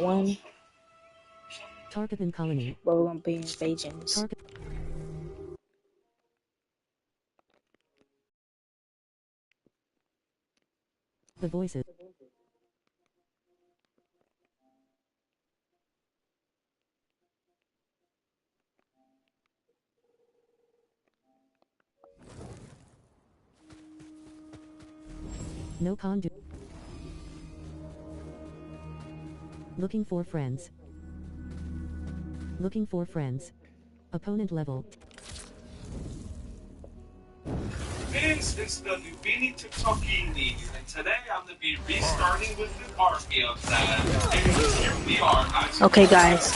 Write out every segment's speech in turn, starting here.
one. Tarkatan Colony. But we're gonna be invasions. The voices. No conduit. Looking for friends. Looking for friends. Opponent level. It's the Nubini Tiktokini, and today I'm going to be restarting with the army of that. And here we are, guys. Okay, guys.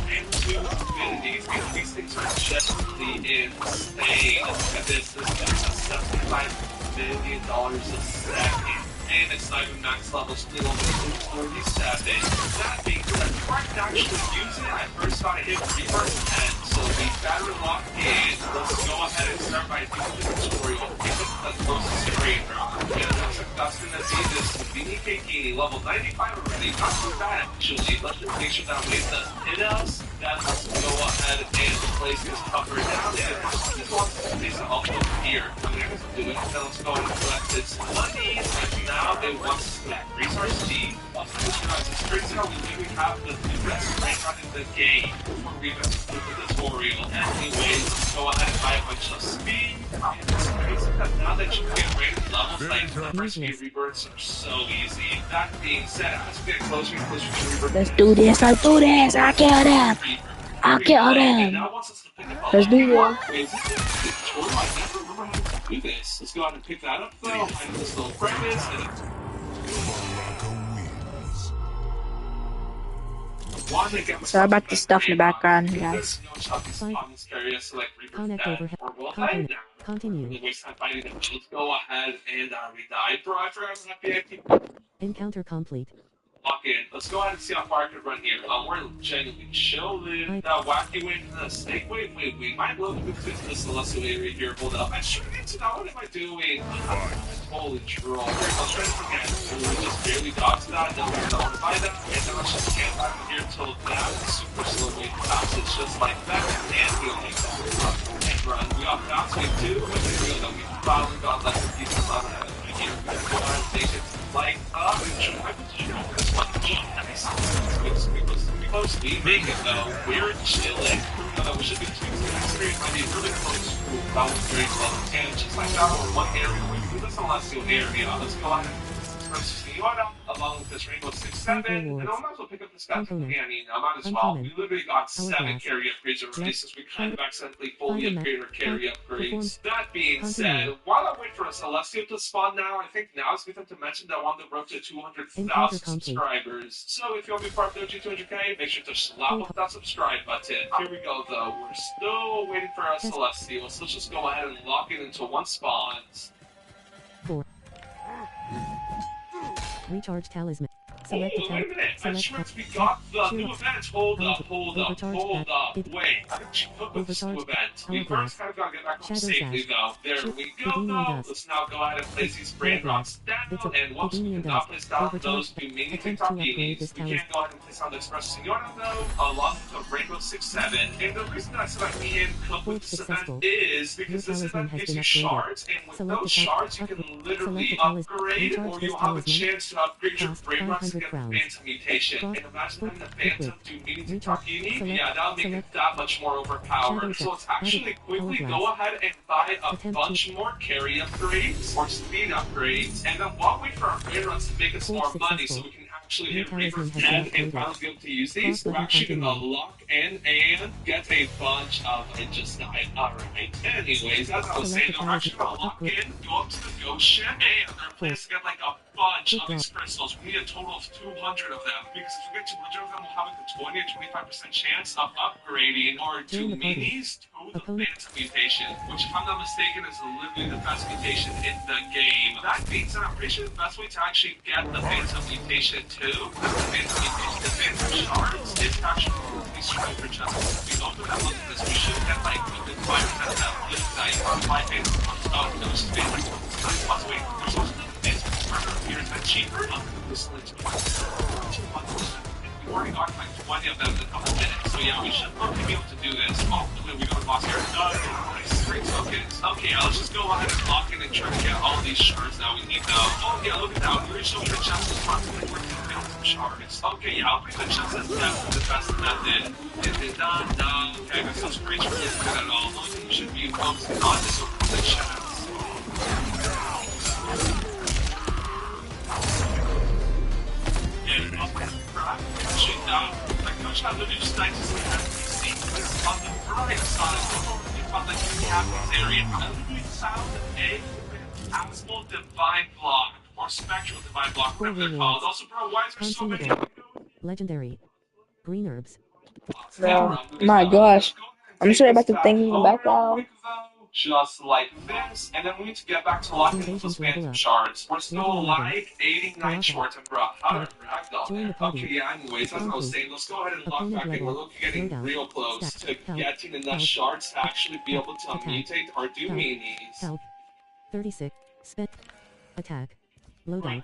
Into Infinity. These things are just insane. Look at this. This is $75 million a second. And it's not even max level, still only 47. That being said, before I can actually use it, I first got to hit Rebirth 10. So we better lock in. Let's go ahead and start by doing the tutorial. Pick up the closest trainer. And that's going to be this Vini Kekini, level 95 already. Not too bad, actually. Let's just make sure that way it doesn't hit us. Then let's go ahead and place this cover down. And just want to place it up over here. I'm going to do it. Then let's go ahead and collect this money. And now it wants to resource C. Also, it's crazy how we literally have the best rank on in the game before we even do the tutorial. Anyways, let's go ahead and buy a bunch of speed. It's crazy that now that you get rated levels, like the first few rebirths are so easy. That being said, as we get closer and closer to rebirth, Let's do this. Let's do this. I'll kill them. I'll kill them. Let's do this. Do this. Let's go ahead and pick that up though. I need this little premise and Sorry about the stuff in the background, guys. Connect overhead. Continue. Let's go ahead and we died. Bro, I forgot that Encounter complete. Lock in. Let's go ahead and see how far I can run here. We're genuinely chilling. That wacky way to the snake. Wait. My load moved into the celestial area here. Hold up. I sure need to know what am I doing? Holy troll. I'll try to forget. We just barely dodged that. Then we're gonna find that. And then let's just camp out here until that super slow way pass. It's just like that. And we'll make that and run. We got fast way too. But we real that we finally got like a piece of lava here. We're gonna go ahead and take it like up. We close to make it though. We're chilling. We should be experience might be really close to that was very close. And just like that one area, we do the celestial area. Let's go ahead and express Senora along with this Rainbow 6-7. And I might as well pick up this guy's companion. I might as well. We literally got 7 carry upgrades already since we kind of accidentally fully upgraded our carry upgrades. That being said, while I wait for a celestial to spawn now, I think now it's good time to mention that I want the road to 200,000 subscribers. So if you want to be part of the OG200K, make sure to slap that subscribe button. Here we go though. We're still waiting for our celestial, so let's just go ahead and lock it into one spawn. 4. Recharge talisman. Select Wait a minute, I swear we got the new event. Hold up. Wait, how did you put this new event? We first kind of gotta get back home safely though. There we go though. Let's now go ahead and place these brain rocks down. And once we can not place down those new mini TikTok minis, we can go ahead and place on the Espresso Senora though, along with the Rainbow 6-7. And the reason that I said I can come with this event is because this event gives you shards, and with those shards you can literally upgrade, or you'll have a chance to upgrade your brain rocks to get the Phantom mutation. And imagine having the Phantom do mini TikTokini, yeah, that'll make it that much more overpowered. So let's actually quickly go ahead and buy a bunch more carry upgrades or speed upgrades, and then while we wait for our brain runs to make us more money so we can actually hit Rebirth 10 and finally be able to use these, we're actually gonna lock in and get a bunch of it just died. Alright, anyways, as I was saying, we're actually gonna lock in, go up to the ghost ship, and our plan is to get like a bunch of these crystals. We need a total of 200 of them, because if we get 200 of them, we'll have like a 20 or 25% chance of upgrading our 2 minis to the Phantom mutation, which if I'm not mistaken is literally the best mutation in the game. That being said, I'm pretty sure the best way to actually get the Phantom mutation too, the Phantom shards, is actually really stronger chances. If we don't do that, look at this, we should get like a good 5% of this guy on 5 Phantom. Oh, no, this is Phantom. Wait, there's also the Phantom. Here, is that cheaper? This is already got like 20 of them in a couple minutes. So yeah, we should look to be able to do this. Oh, we got a boss here. Nice, great tokens. Okay, let's just go ahead and lock in and try to get all these shards that we need now. Oh yeah, look at that. We reached over the chest as possibly working to build some shards. Okay, yeah, I'll bring the chest as definitely the best method. Is it done? No. Okay, I guess those creatures isn't good at all. You should be focusing on this over the chest. Actually, like Coach had literally just like to see on the right side, you found like the captain's area. I literally found a Abysmal Divine Block, or Spectral Divine Block, whatever they're called. Also, bro, why is there so many? Legendary. Green herbs. Bro, my gosh. I'm sure about the thing in the background. Just like this, and then we need to get back to locking up those phantom shards. We're still like 89 short and bro. Okay, yeah, anyways, as I was saying, let's go ahead and lock back in. We're looking getting real close to getting enough shards to actually be able to mutate our do meanies. Health. 36. Spec. Attack. Loadout.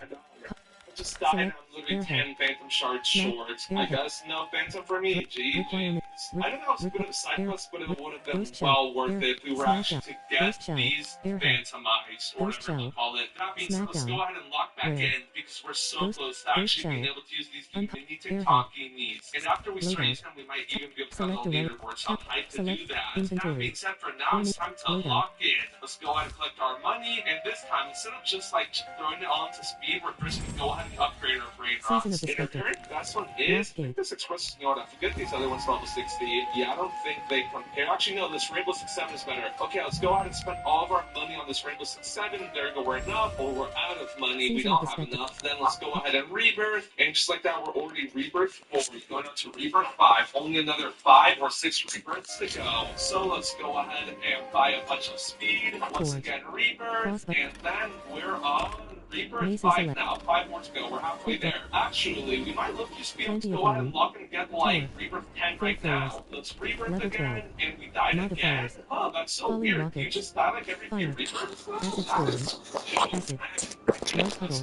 Just died and I'm literally 10 phantom shards short. I guess no phantom for me, GG. I don't know if it's a bit of a side quest, but it would have been well worth it if we were actually to get these phantomites, or whatever you call it. That means let's go ahead and lock back in, because we're so close to actually being able to use these mini talking needs. And after we start using them, we might even be able to go on the leaderboard, so I'm hyped to do that. That being said, for now, it's time to lock in. Let's go ahead and collect our money, and this time, instead of just like throwing it all into speed, we're first going to go ahead and upgrade our brain rods. And our current best one is, I think this Express, you know what, I forget these other ones level 60. Yeah, I don't think they compare. Actually, no, this Rainbow Six 7 is better. Okay, let's go ahead and spend all of our money on this Rainbow Six 7. There we go, we're enough, or we're out of money. We don't have enough. Then let's go ahead and rebirth. And just like that, we're already rebirth 4. We're going up to rebirth 5. Only another 5 or 6 rebirths to go. So let's go ahead and buy a bunch of speed. Once again, rebirth. And then we're on rebirth 5 now. 5 more to go. We're halfway there. Actually, we might look to speed. Let's go ahead and lock and get like rebirth 10 right now. Let's rebirth again, and we died again. Oh, that's so weird. You just die like every few rebirths. Let's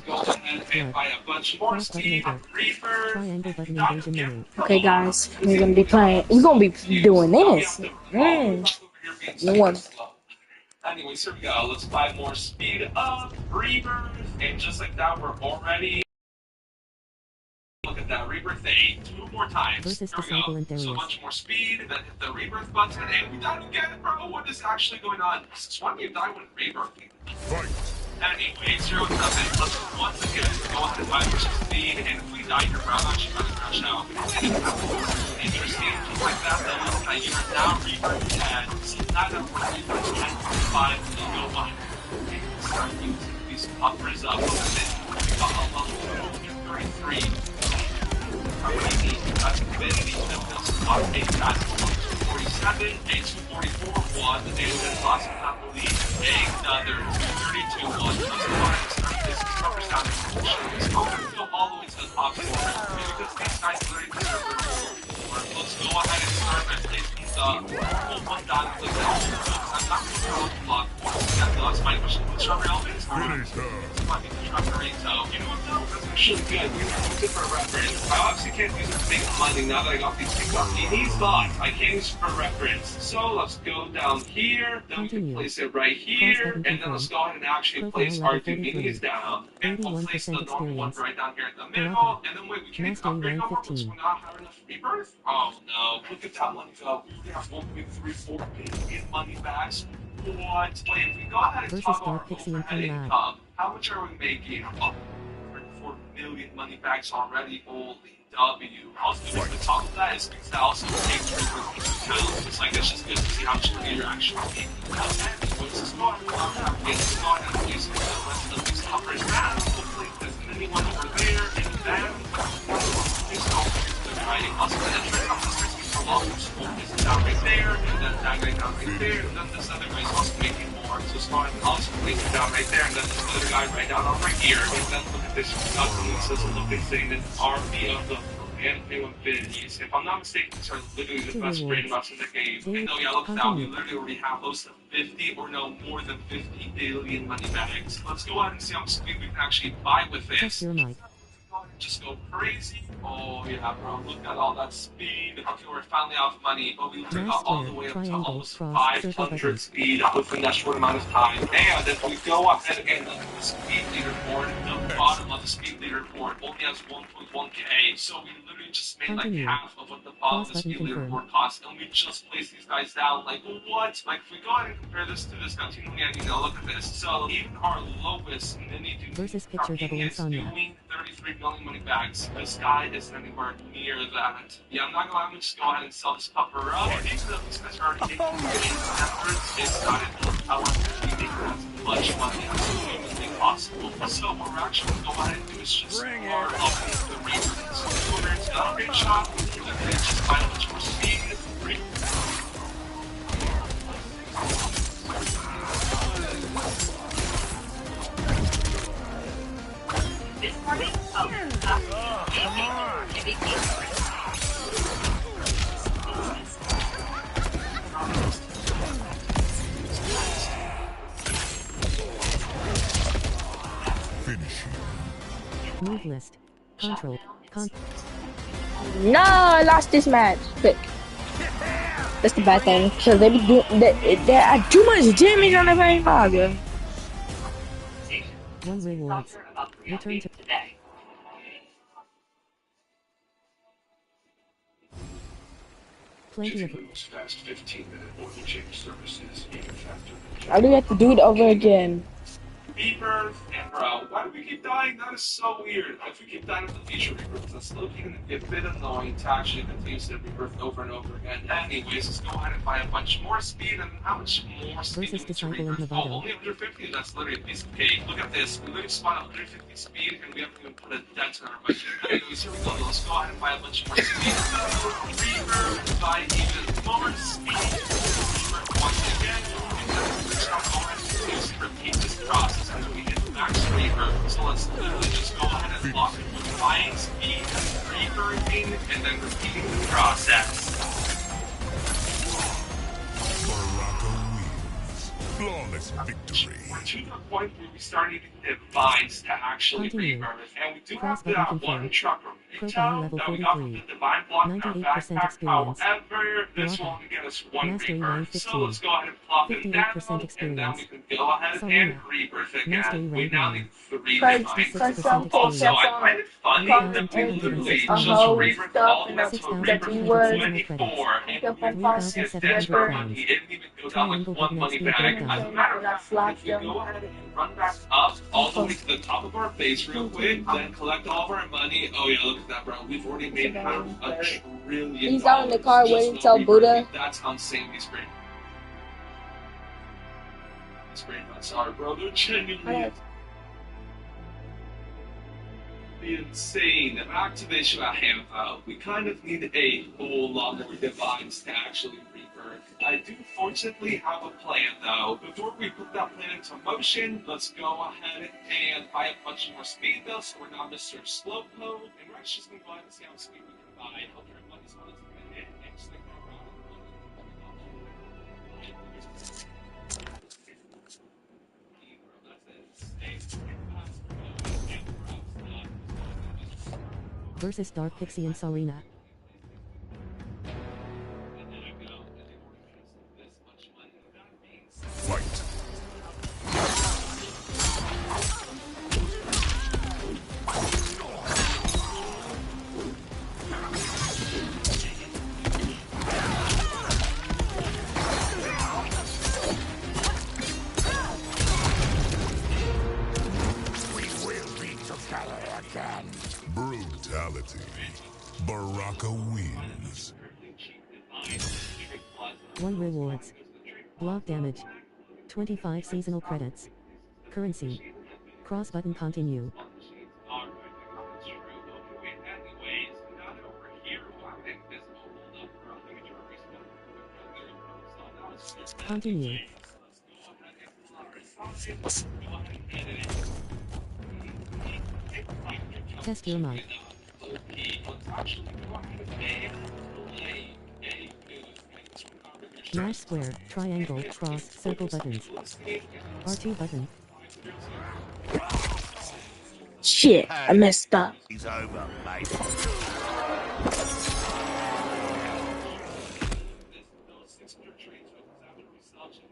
go ahead and buy a bunch more speed. Rebirth. Okay, guys, we're gonna be playing. We're gonna be doing this. No one. Anyways, here we go. Let's buy more speed up, rebirth, and just like that, we're already. Look at that, rebirth 8, 2 more times. There we go. So much more speed, then hit the rebirth button, and we died again, bro. What is actually going on? Since when do you die when rebirthing? Anyways, 0 to nothing. Let's once again go ahead and buy more speed, and if we die here, bro, I'm actually going to crash out. Interesting, just like that, though, look at you are now rebirth 10. So now that we're rebirth 10, 5, you go on and start using these uppers up. Look at this. We got a level 33. That's Infinity, Up 8, that's 247, a 244, 1, and then last but not least, another 232, 1. Let's go ahead and start this covers down the shows. Go all the way to the top corner, because these guys literally deserve their role. Let's go ahead and start by placing the normal one down and click that. I'm not going to throw the block for that's my question. The strawberry element is fucking strawberry, so you know what though? That's actually good. We can use it for reference. I obviously can't use it to make money now that I got these things off. These thoughts I can't use it for reference. So let's go down here, then we can place it right here, and then let's go ahead and actually place our Duminis down. And we'll place the normal one right down here in the middle, and then wait, we can't upgrade no more because we not have enough rebirth? Oh no, look at that money go. We have 1.34 billion money backs. What? Wait, if we go ahead and talk about our overhead income, how much are we making? Oh, 4 million money bags already. Holy W. Also, on top of that is because that also takes into so I guess it's good to see how much money you're actually making. Let's just go ahead and lock that. Let's go ahead and place the rest of these uppers down. Hopefully, there's many one over there, and then please go to the writing. Also, the entrance of the streets is down right there, and then that guy down right there, and then this other guy is also making more. So just go ahead and also place it down right there, and then this other guy right down over here. And then look at this nothing. It says a little bit saying an army of the Infinities. If I'm not mistaken, these are literally the best brain rots in the game. And no, yeah, look at that. We literally already have close to 50 or no more than 50 billion money bags. Let's go ahead and see how much speed we can actually buy with this. just go crazy. Oh yeah, bro, look at all that speed. Okay, we're finally out of money, but we literally got all the way up to Triangle, almost cross, circle 500 button. speed within that short amount of time. And if we go ahead and look at the speed leaderboard, the bottom of the speed leaderboard only has 1.1k. So we literally just made like Continue. half of what the bottom of the Cross speed button confirm. leaderboard cost, and we just placed these guys down. Like what? Like if we go ahead and compare this to this continually, and look at this. So even our lowest mini Versus picture double is insomnia. doing 33 million money bags. This guy isn't anywhere near that. Yeah, I'm not gonna just go ahead and sell this pupper up. Even though these guys are already making efforts, it's not enough. I want to be making as much money as humanly possible. So what we're actually gonna go ahead and do is just start upping the rewards. Whether it's not a great shot, whether it's just find a bunch more speed, This morning? Move list. Control. No, I lost this match. Quick. That's the bad thing. So they be doing they had too much damage on the main mob, yo. 1 rewards. Return to plenty of fast 15-minute oil change services. I do have to do it over again. Rebirth, and bro, why do we keep dying? That is so weird. If we keep dying with the feature rebirth, that's looking gonna be a bit annoying to actually continuously rebirth over and over again. Anyways, let's go ahead and buy a bunch more speed, and how much more speed Versus do we Disciple need to in rebirth? Nevada. Oh, only 150, that's literally a piece of cake. Look at this, we literally spawned 150 speed, and we haven't even put a dent in our budget. Anyways, here we go, let's go ahead and buy a bunch more speed. Rebirth, buy even more speed. Rebirth once again, and then we're going to repeat this process until we hit max rebirth. So let's literally just go ahead and lock it with buying speed, rebirthing, and then repeating the process. Baraka wins. Flawless victory. We're to the point where we start needing divines to actually Continue. rebirth, and we do Cross have button that one confirmed. trucker Profile retail level that we got from 43. the divine block in our 98% backpack. experience. However, this Baraka. will only get us one Mastery rebirth. 915. So let's go ahead and plop it down, 58% and then experience. we can go ahead Serena. and rebirth again. Mastery We rank now 9. need 3 Cause- divines. cause some Also, kept I on find it funny calling that we it literally a just whole rebirth stuff all the way up to and that we were- 24, and kept we on just calling get it that Square. money. He didn't even go down like Triangle one button money speed bag. breakdown. As a matter of fact, if we Flash go ahead and run back up all the way to the top of our base real quick, then collect all of our money. Oh yeah, look at that, bro. We've already made $1 trillion. He's out in the car just waiting no till Buddha. rebirthing. That's insanely great. It's great. I'm sorry, bro. They're genuinely insane activation at hand though. We kind of need a whole lot more divines to actually rebirth. I do fortunately have a plan though. Before we put that plan into motion, let's go ahead and buy a bunch more speed though, so we're not Mr. Slowpoke. And we're actually just gonna go ahead and see how much speed we can buy. Hope everybody's on to hit and stick around. Versus Dark Pixie and Serena. Fight. Brutality. Baraka wins. 1 rewards. Block damage. 25 seasonal credits. Currency. Cross button continue. Continue. Test your might. Mash square, triangle, cross, circle buttons. R2 button. Shit, I messed up. He's over, mate.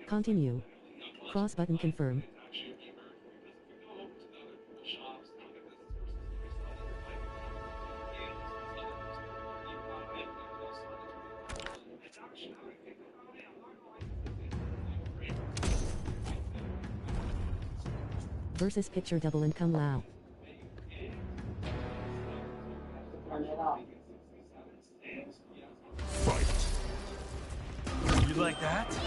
Continue. Cross button confirm. Versus picture double and come lao. Turn it off. Fight. You like that?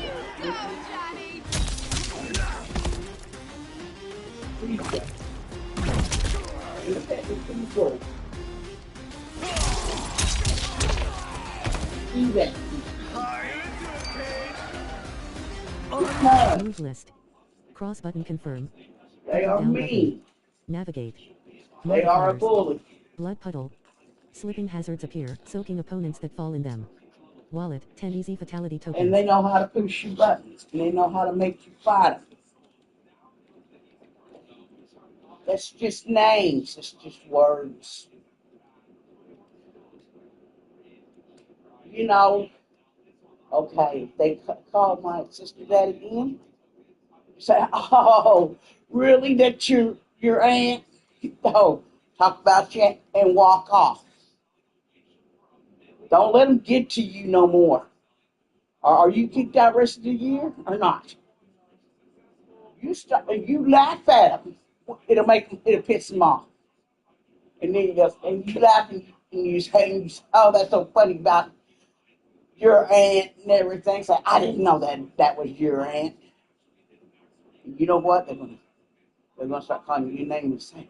Even. Move list. Cross button confirm. They Up are and down button. mean. Navigate. They are a Modifiers. bully. Blood puddle. Slipping hazards appear, soaking opponents that fall in them. Wallet, 10 easy fatality tokens. And they know how to push your buttons. And they know how to make you fight them. That's just names. It's just words. You know, okay, they called my sister that again. Say, oh, really? That's your aunt? Oh, talk about you and walk off. Don't let them get to you no more. Are you kicked out the rest of the year or not? You laugh at them. It'll piss them off. And then you laugh and you say, oh, that's so funny about your aunt and everything. Say, I didn't know that was your aunt. And you know what? They're gonna start calling you your name and say,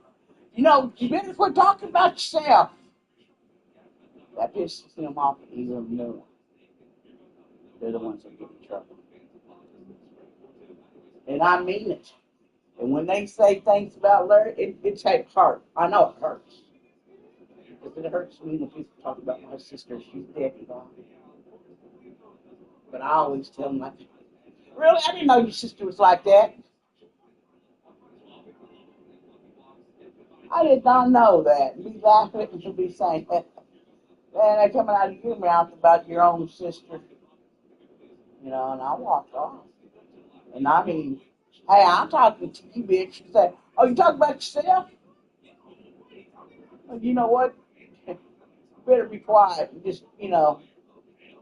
you know, you better quit talking about yourself. That pisses them off even more. They're the ones that get in trouble. And I mean it. And when they say things about Larry, it takes hurt. I know it hurts. Because it hurts me when people talk about my sister. She's dead and gone. But I always tell them, like, really? I didn't know your sister was like that. I did not know that. And be laughing and be saying, man, they're coming out of your mouth about your own sister. You know, and I walked off. And I mean, hey, I'm talking to you, bitch. You say, oh, you talking about yourself? Well, you know what? You better be quiet and just,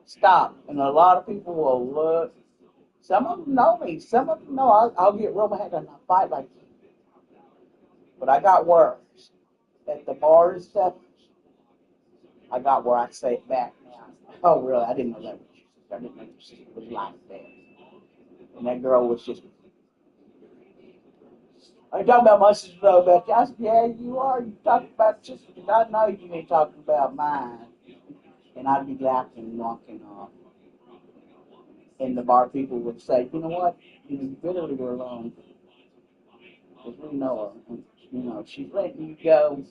stop. And a lot of people will look. Some of them know me. Some of them know I'll get real mad and I'll fight like you. But I got worse. At the bar and stuff, I got where I say it back now. Oh, really? I didn't know that was your sister. I didn't know your sister was like that. And that girl was just, are you talking about my sister though, about you? I said, yeah, you are. You talking about your sister. I know you ain't talking about mine. And I'd be laughing and walking off. And the bar people would say, you know what? You better leave her alone. Because we know her. And, she's letting you go.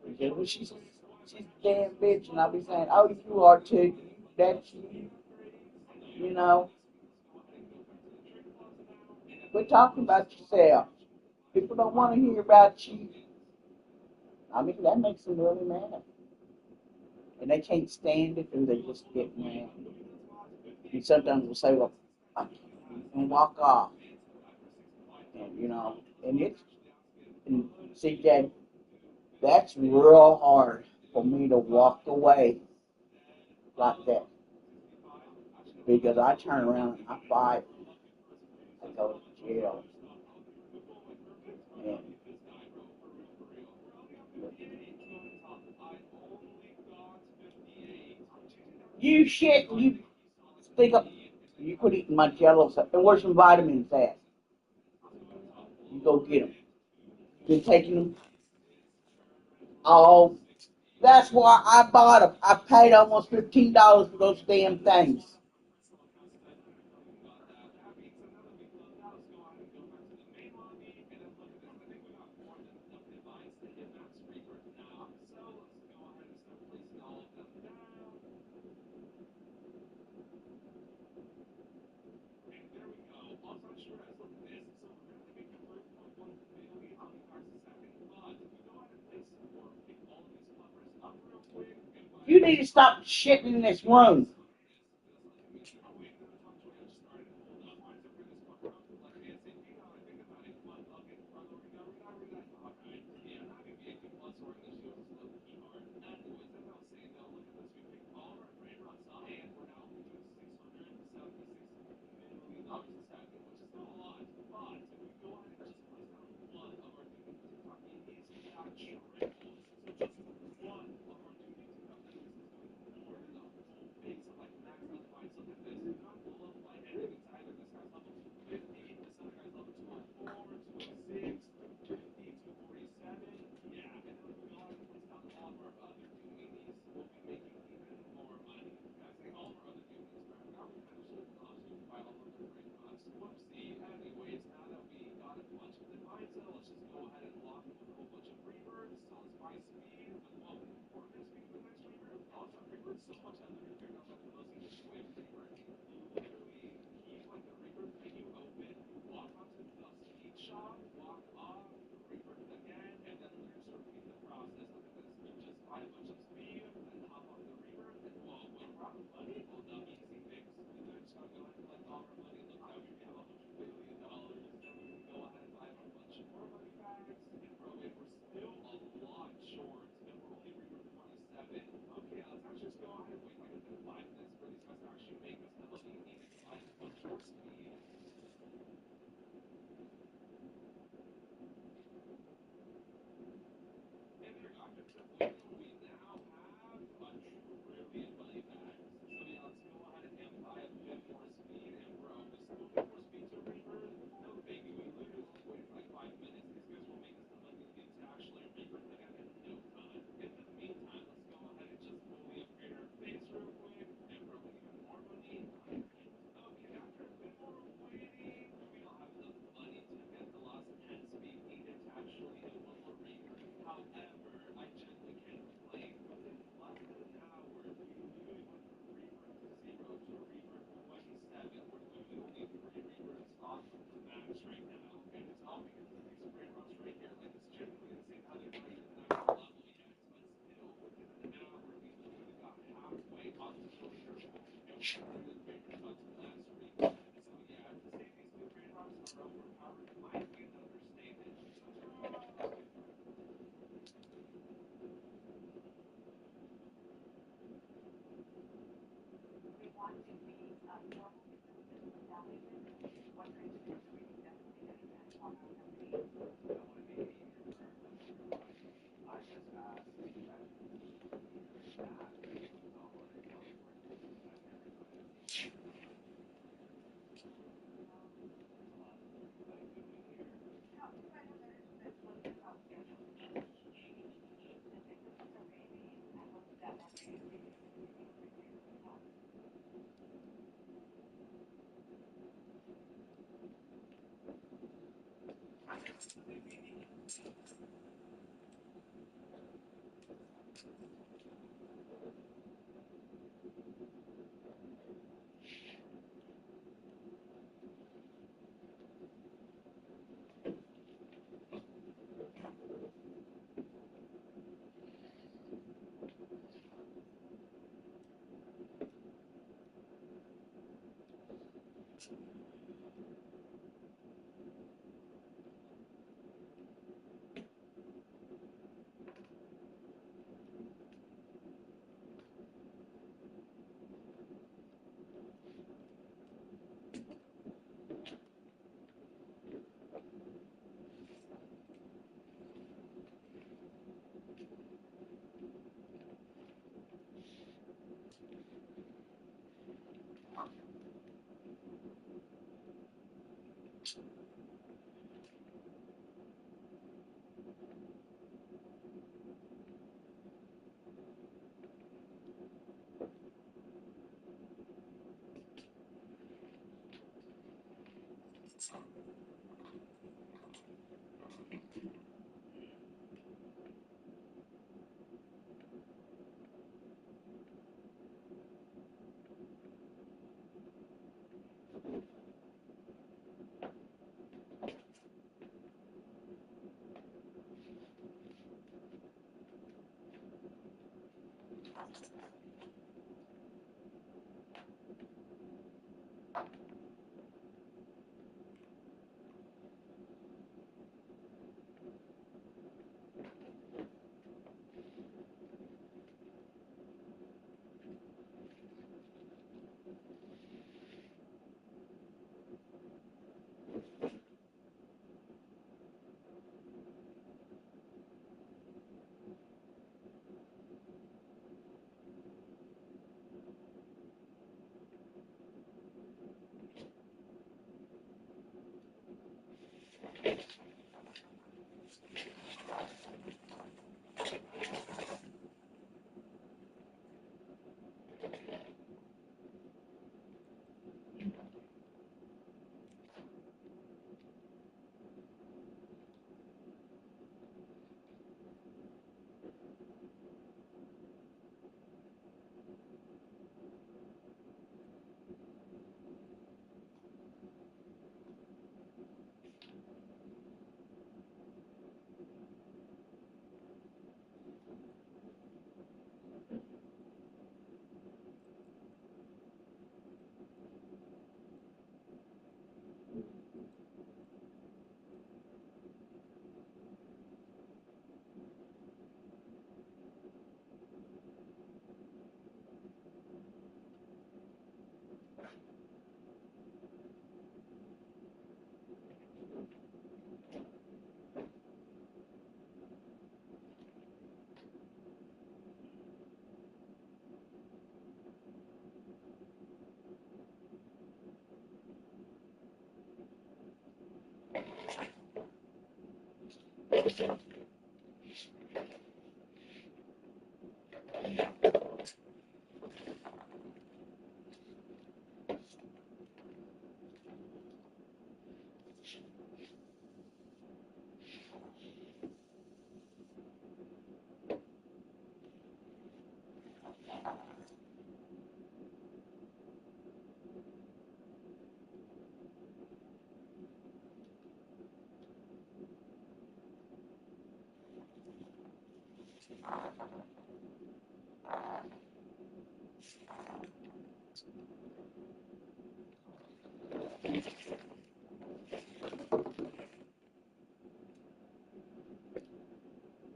Because well, she's a damn bitch. And I'll be saying, oh, you are too. That's you. Quit talking about yourself. People don't want to hear about you. I mean, that makes them really mad. And they can't stand it, or they just get mad. And sometimes we'll say, well, I can't walk off. And, and see, Dad, that's real hard for me to walk away like that. Because I turn around and I fight. I go to jail. And you shit, you think up, you quit eating my jello stuff. And where's some vitamins at? You go get them. Been taking them all. That's why I bought them. I paid almost $15 for those damn things. You need to stop shitting in this room.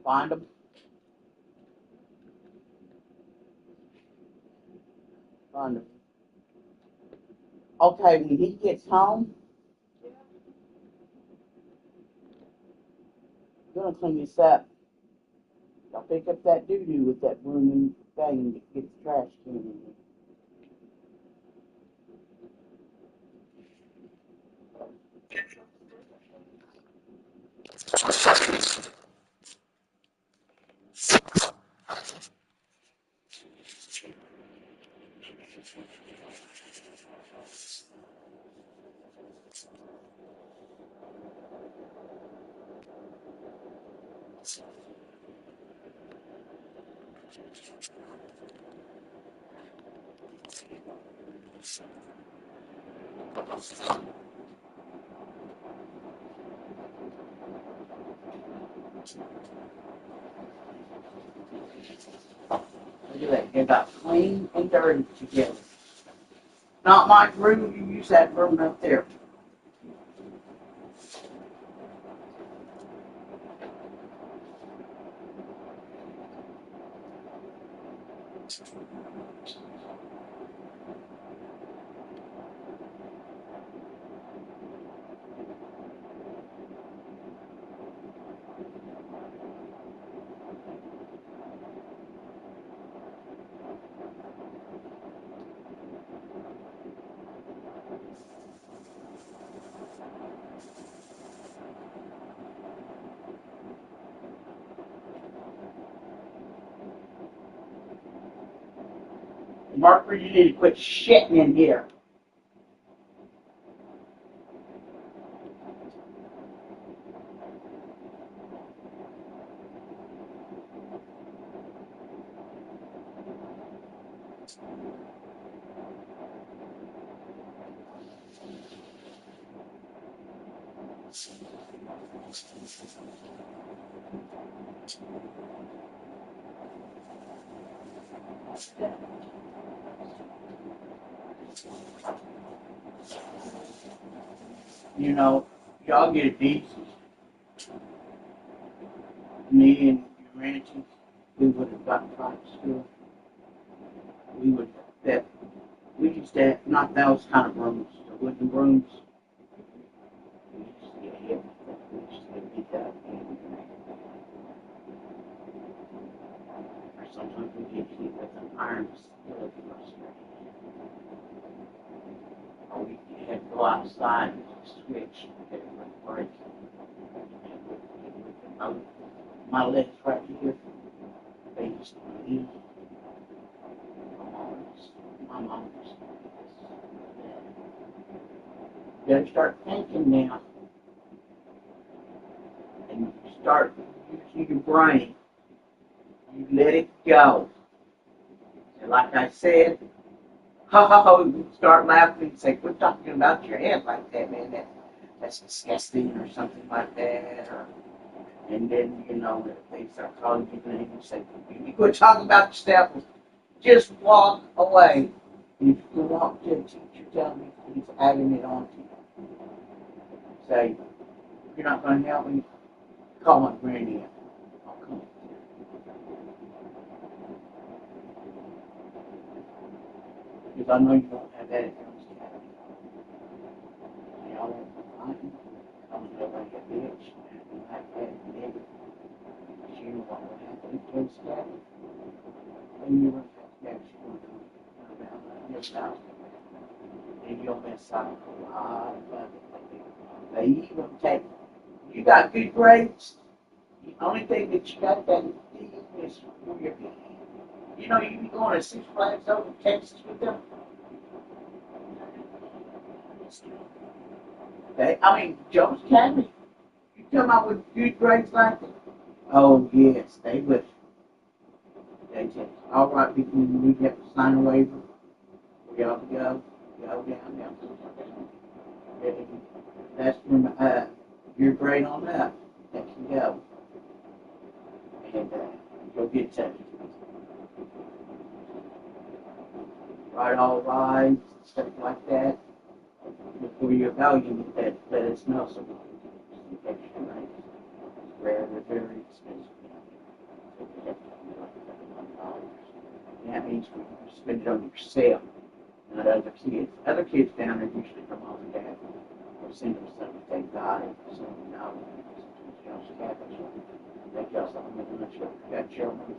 Find him. Find him. Okay, when he gets home, I'm gonna clean this up. I'll pick up that doo-doo with that broom and thing and get the trash can in there. Look at that. They got clean and dirty together. Not my room. You use that room up there. Marker, you need to quit shitting in here. You know, y'all get it easy. Me and Ranchi, we would have gotten private school. We would that we used to have not those kind of rooms, the wooden rooms. We used to get hit. We used to get beat up. Or sometimes we get hit with an iron skillet frustrated. Or we had to go outside and switch and it would break. My legs right here, they used to bleed. My mom was you better start thinking now. And you start using your brain. You let it go. And like I said, you start laughing and say, quit talking about your head like that, man. That's disgusting or something like that. And then, you know, if they start calling you names, you say, you quit talking about yourself. Just walk away. And if you walk to the teacher, tell me he's adding it on to you. Say, if you're not going to help me, call my granny up. I'll come. Because I know you don't have that at Jones Academy. Y'all won't find me. I'm going to like a bitch. You have that nigga. You know what will happen at Jones Academy? When you run that she's going to come around your house. And you'll miss out a lot of money. They even take, you got good grades, The only thing that you got that thing is for your, you know, you be going to Six Flags over in Texas with them. I mean, Jones Academy. You come out with good grades like that. Oh yes, they would. They just, all right, we have to sign a waiver. We ought to go down. And that's from your grade on up. That can go. And go get tested. Write all rides, stuff like that. Before you go, you need that let us know some infection rates. It's rare, they're very expensive. And that means we spend it on yourself, not other kids. Other kids down there usually from mom and dad or send them something to take God and something now. They just don't make much of that children.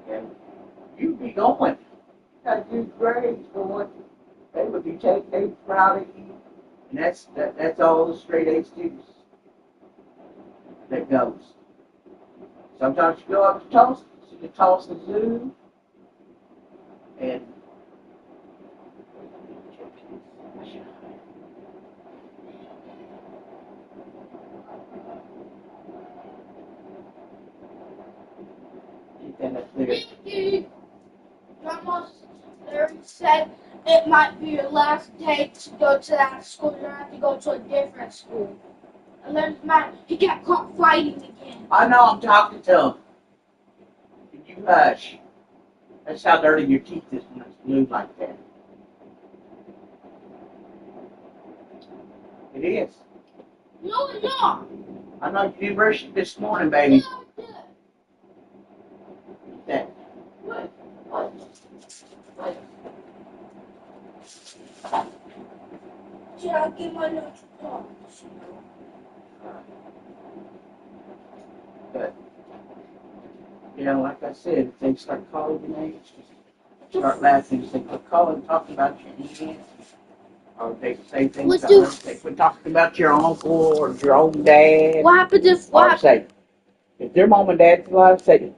Okay. You'd be going. Got good grades, boy. They would be they proud of you. And that's all the straight A students that goes. Sometimes you go up to Tulsa, see the Tulsa Zoo, and get that up there. Almost there said it might be your last day to go to that school. You're going to have to go to a different school. And then he got caught fighting again. I know I'm talking to him. You hush. That's how dirty your teeth is when it's blue like that. It is. No, it's not. I'm at university this morning, baby. That. Should I get my notes? But, you know, like I said, if they start calling your names, start laughing, if they quit calling, talking about your aunt, or they say things about they quit talking about your uncle or your old dad. What happened if Or say, if their mom and dad's alive, say,